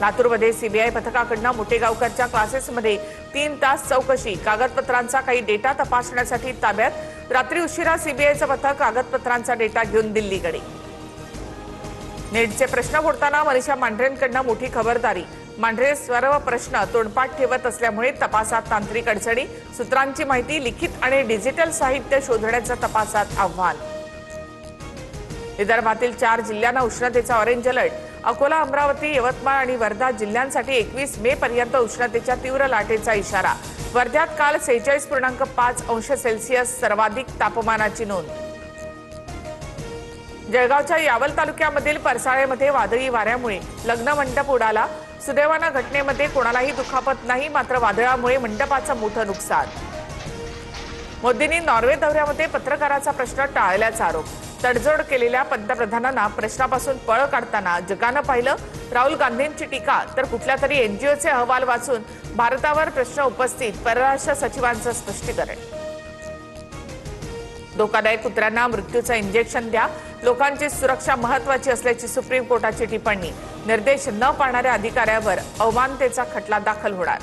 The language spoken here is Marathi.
लातूरमध्ये सीबीआय पथकाकडून मोठेगावकरच्या क्लासेसमध्ये 3 तास चौकशी, कागदपत्रांचा काही डेटा तपासण्यासाठी ताब्यात। रात्री उशिरा सीबीआयचं पथक कागदपत्रांचा डेटा घेऊन दिल्लीकडे। नेटचे प्रश्न फोडताना मनीषा मांढरेंकडून मोठी खबरदारी, मांढरे सर्व प्रश्न तोंडपाठ ठेवत असल्यामुळे तपासात तांत्रिक अडचणी, सूत्रांची माहिती लिखित आणि डिजिटल साहित्य शोधण्याचं तपासात आव्हान। विदर्भातील 4 जिल्ह्यांना उष्णतेचा ऑरेंज अलर्ट, अकोला, अमरावती, यवतमाळ आणि वर्धा जिल्ह्यांसाठी 21 मे पर्यंत उष्णतेच्या तीव्र लाटेचा इशारा। वर्ध्यात काल 46.5 अंश सेल्सिअस सर्वाधिक तापमानाची नोंद। जळगावच्या यावल तालुक्यामधील परसाळेमध्ये वादळी वाऱ्यामुळे लग्न मंडप उडाला। सुदैवाने घटनेमध्ये कोणालाही दुखापत नाही, मात्र वादळामुळे मंडपाचं मोठं नुकसान। मोदींनी नॉर्वे दौऱ्यामध्ये पत्रकाराचा प्रश्न टाळल्याचा आरोप, तडजोड केलेल्या पंतप्रधानांना प्रश्नापासून पळ काढताना जगानं पाहिलं। राहुल गांधींची टीका, तर कुठल्या तरी एनजीओचे अहवाल वाचून भारतावर प्रश्न उपस्थित, परराष्ट्र सचिवांचं स्पष्टीकरण। धोकादायक कुत्र्यांना मृत्यूचं इंजेक्शन द्या, लोकांची सुरक्षा महत्त्वाची असल्याची सुप्रीम कोर्टाची टिप्पणी, निर्देश न पाळणाऱ्या अधिकाऱ्यावर अवमानतेचा खटला दाखल होणार।